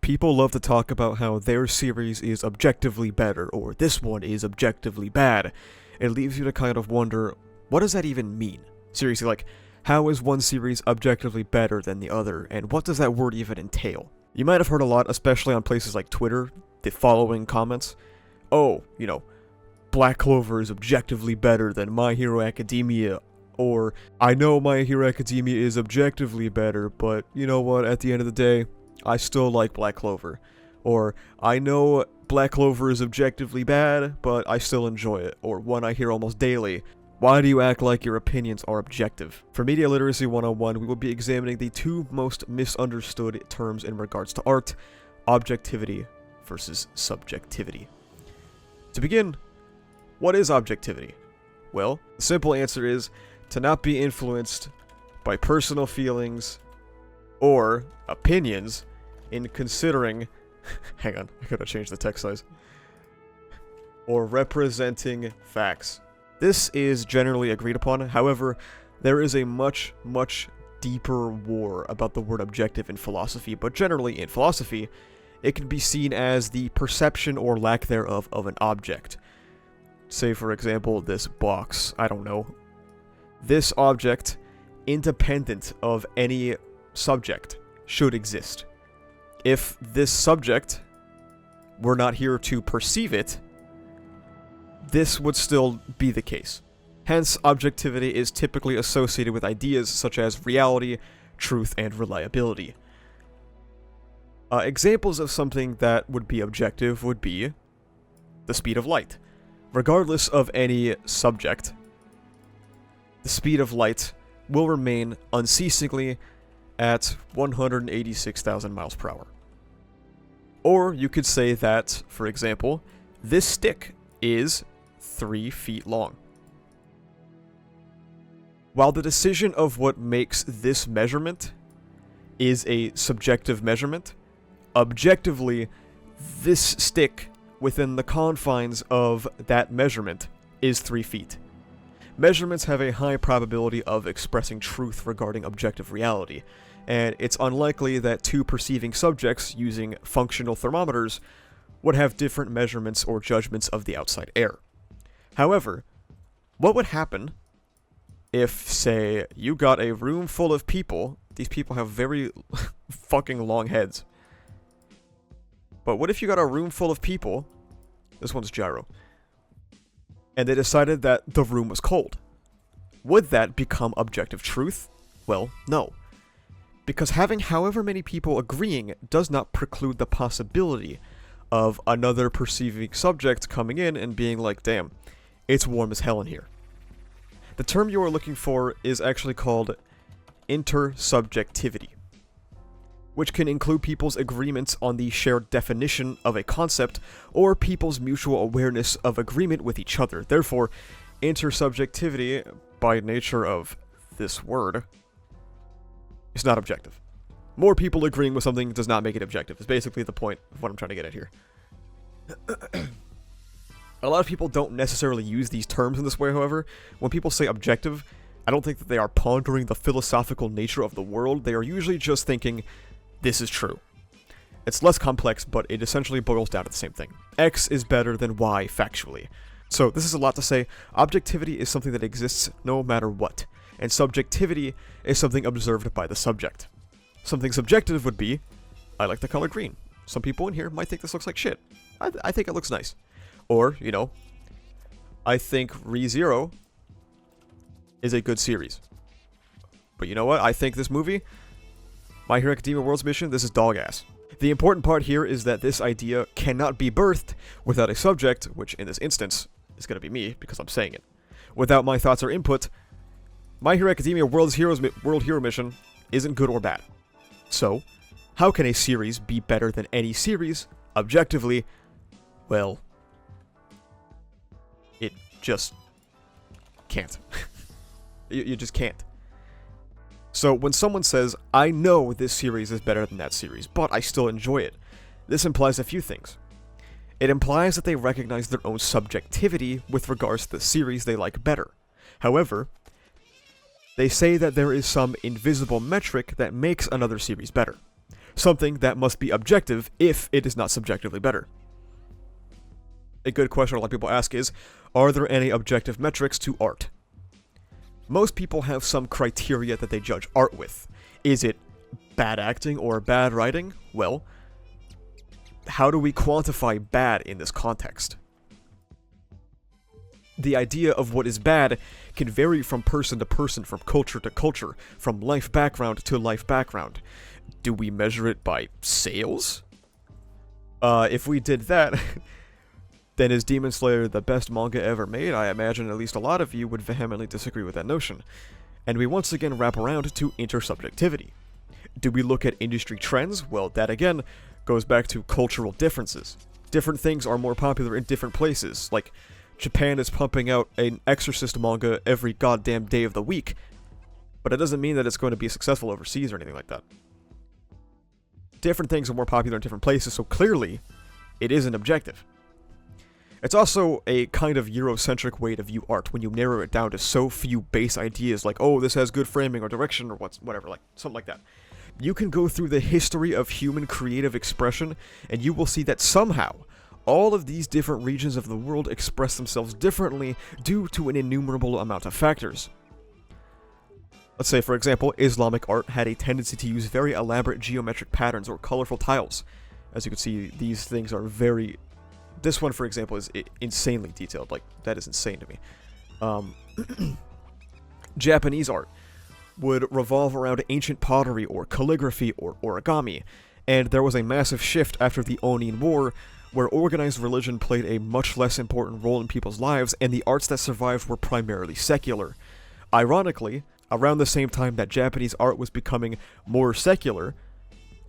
People love to talk about how their series is objectively better, or this one is objectively bad. It leaves you to kind of wonder, what does that even mean? Seriously, like, how is one series objectively better than the other, and what does that word even entail? You might have heard a lot, especially on places like Twitter, the following comments. Oh, Black Clover is objectively better than My Hero Academia, or I know My Hero Academia is objectively better, but you know what, at the end of the day, I still like Black Clover. Or, I know Black Clover is objectively bad, but I still enjoy it. Or, one I hear almost daily. Why do you act like your opinions are objective? For Media Literacy 101, we will be examining the two most misunderstood terms in regards to art: objectivity versus subjectivity. To begin, what is objectivity? Well, the simple answer is to not be influenced by personal feelings or opinions in considering hang on, I gotta change the text size, or representing facts. This is generally agreed upon. However, there is a much deeper war about the word objective in philosophy, but generally in philosophy, it can be seen as the perception or lack thereof of an object. Say, for example, this box. I don't know. This object, independent of any subject, should exist. If this subject were not here to perceive it, this would still be the case. Hence, objectivity is typically associated with ideas such as reality, truth, and reliability. Examples of something that would be objective would be the speed of light. Regardless of any subject, the speed of light will remain unceasingly at 186,000 miles per hour. Or you could say that, for example, this stick is 3 feet long. While the decision of what makes this measurement is a subjective measurement, objectively, this stick within the confines of that measurement is 3 feet. Measurements have a high probability of expressing truth regarding objective reality, and it's unlikely that two perceiving subjects using functional thermometers would have different measurements or judgments of the outside air. However, what would happen if, say, you got a room full of people? These people have very fucking long heads. But what if you got a room full of people? This one's gyro. And they decided that the room was cold. Would that become objective truth? Well, no. Because having however many people agreeing does not preclude the possibility of another perceiving subject coming in and being like, damn, it's warm as hell in here. The term you are looking for is actually called intersubjectivity, which can include people's agreements on the shared definition of a concept or people's mutual awareness of agreement with each other. Therefore, intersubjectivity, by nature of this word, is not objective. More people agreeing with something does not make it objective, is basically the point of what I'm trying to get at here. A lot of people don't necessarily use these terms in this way, however. When people say objective, I don't think that they are pondering the philosophical nature of the world. They are usually just thinking, this is true. It's less complex, but it essentially boils down to the same thing. X is better than Y factually. So this is a lot to say. Objectivity is something that exists no matter what, and subjectivity is something observed by the subject. Something subjective would be, I like the color green. Some people in here might think this looks like shit. I think it looks nice. Or, I think ReZero is a good series. But you know what? I think this movie, My Hero Academia World's Mission, this is dog ass. The important part here is that this idea cannot be birthed without a subject, which in this instance is going to be me, because I'm saying it. Without my thoughts or input, My Hero Academia World Hero Mission isn't good or bad. So, how can a series be better than any series, objectively? Well, it just can't. You just can't. So when someone says, I know this series is better than that series, but I still enjoy it, this implies a few things. It implies that they recognize their own subjectivity with regards to the series they like better. However, they say that there is some invisible metric that makes another series better. something that must be objective if it is not subjectively better. A good question a lot of people ask is, are there any objective metrics to art? Most people have some criteria that they judge art with. Is it bad acting or bad writing? Well, how do we quantify bad in this context? The idea of what is bad can vary from person to person, from culture to culture, from life background to life background. Do we measure it by sales? If we did that, then is Demon Slayer the best manga ever made? I imagine at least a lot of you would vehemently disagree with that notion. And we once again wrap around to intersubjectivity. Do we look at industry trends? Well, that again goes back to cultural differences. Different things are more popular in different places, like Japan is pumping out an Exorcist manga every goddamn day of the week, but it doesn't mean that it's going to be successful overseas or anything like that. Different things are more popular in different places, so clearly, it isn't objective. It's also a kind of Eurocentric way to view art when you narrow it down to so few base ideas like, oh, this has good framing or direction or whatever, like something like that. You can go through the history of human creative expression, and you will see that somehow, all of these different regions of the world express themselves differently due to an innumerable amount of factors. Let's say, for example, Islamic art had a tendency to use very elaborate geometric patterns or colorful tiles. As you can see, these things are very... This one, for example, is insanely detailed. Like, that is insane to me. Japanese art would revolve around ancient pottery or calligraphy or origami, and there was a massive shift after the Onin War, where organized religion played a much less important role in people's lives, and the arts that survived were primarily secular. Ironically, around the same time that Japanese art was becoming more secular,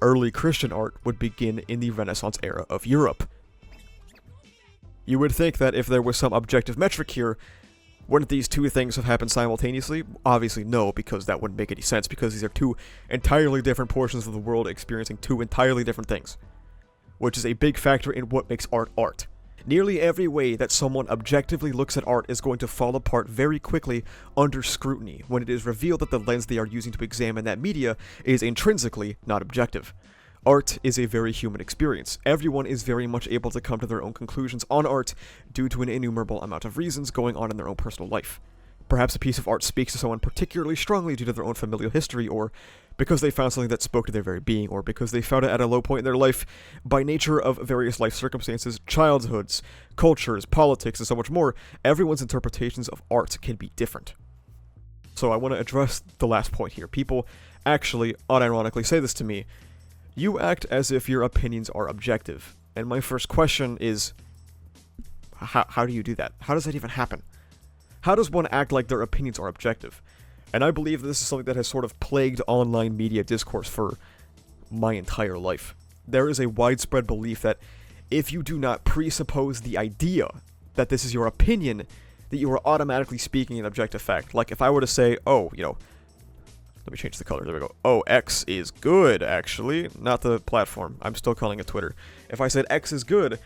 early Christian art would begin in the Renaissance era of Europe. You would think that if there was some objective metric here, wouldn't these two things have happened simultaneously? Obviously no, because that wouldn't make any sense, because these are two entirely different portions of the world experiencing two entirely different things, which is a big factor in what makes art art. Nearly every way that someone objectively looks at art is going to fall apart very quickly under scrutiny when it is revealed that the lens they are using to examine that media is intrinsically not objective. Art is a very human experience. Everyone is very much able to come to their own conclusions on art due to an innumerable amount of reasons going on in their own personal life. Perhaps a piece of art speaks to someone particularly strongly due to their own familial history, or because they found something that spoke to their very being, or because they found it at a low point in their life by nature of various life circumstances, childhoods, cultures, politics, and so much more. Everyone's interpretations of art can be different. So I want to address the last point here. People actually, unironically, say this to me: you act as if your opinions are objective. And my first question is, how do you do that? How does that even happen? How does one act like their opinions are objective? And I believe this is something that has sort of plagued online media discourse for my entire life. There is a widespread belief that if you do not presuppose the idea that this is your opinion, that you are automatically speaking an objective fact. Like if I were to say, oh, let me change the color, there we go. Oh, X is good, actually. Not the platform. I'm still calling it Twitter. If I said X is good,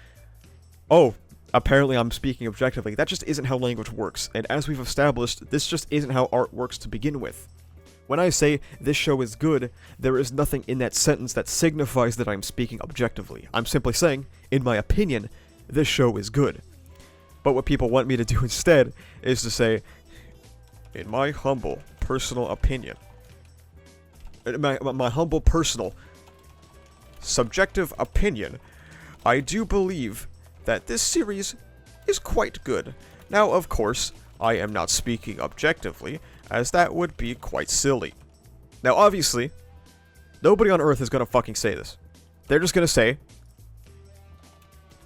oh, apparently I'm speaking objectively. That just isn't how language works, and as we've established, this just isn't how art works to begin with. When I say, this show is good, there is nothing in that sentence that signifies that I'm speaking objectively. I'm simply saying, in my opinion, this show is good. But what people want me to do instead is to say, in my humble, personal opinion, my humble, personal, subjective opinion, I do believe that this series is quite good. Now, of course, I am not speaking objectively, as that would be quite silly. Now, obviously, nobody on Earth is gonna fucking say this. They're just gonna say,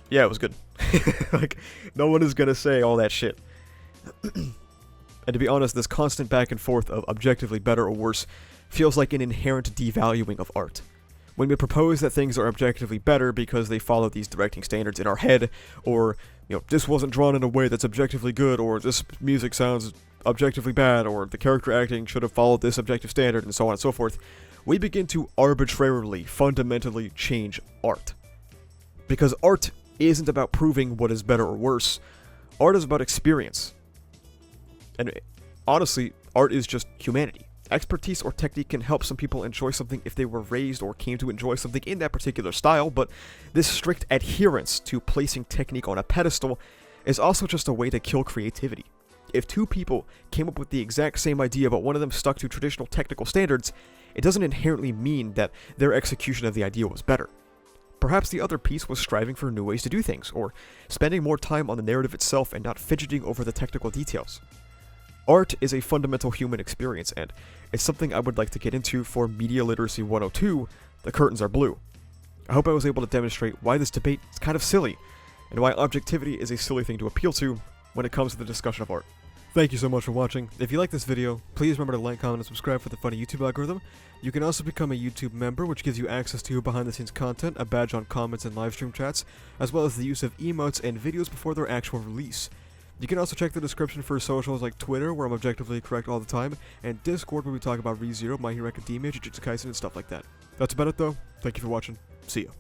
yeah, it was good. Like, no one is gonna say all that shit. And to be honest, this constant back and forth of objectively better or worse feels like an inherent devaluing of art. When we propose that things are objectively better because they follow these directing standards in our head, or, this wasn't drawn in a way that's objectively good, or this music sounds objectively bad, or the character acting should have followed this objective standard, and so on and so forth, we begin to arbitrarily, fundamentally change art. Because art isn't about proving what is better or worse. Art is about experience. And honestly, art is just humanity. expertise or technique can help some people enjoy something if they were raised or came to enjoy something in that particular style, but this strict adherence to placing technique on a pedestal is also just a way to kill creativity. If two people came up with the exact same idea but one of them stuck to traditional technical standards, it doesn't inherently mean that their execution of the idea was better. Perhaps the other piece was striving for new ways to do things, or spending more time on the narrative itself and not fidgeting over the technical details. Art is a fundamental human experience, and it's something I would like to get into for Media Literacy 102, The Curtains Are Blue. I hope I was able to demonstrate why this debate is kind of silly, and why objectivity is a silly thing to appeal to when it comes to the discussion of art. Thank you so much for watching. If you like this video, please remember to like, comment, and subscribe for the funny YouTube algorithm. You can also become a YouTube member, which gives you access to behind-the-scenes content, a badge on comments and livestream chats, as well as the use of emotes and videos before their actual release. You can also check the description for socials like Twitter, where I'm objectively correct all the time, and Discord, where we talk about ReZero, My Hero Academia, Jujutsu Kaisen, and stuff like that. That's about it though. Thank you for watching. See ya.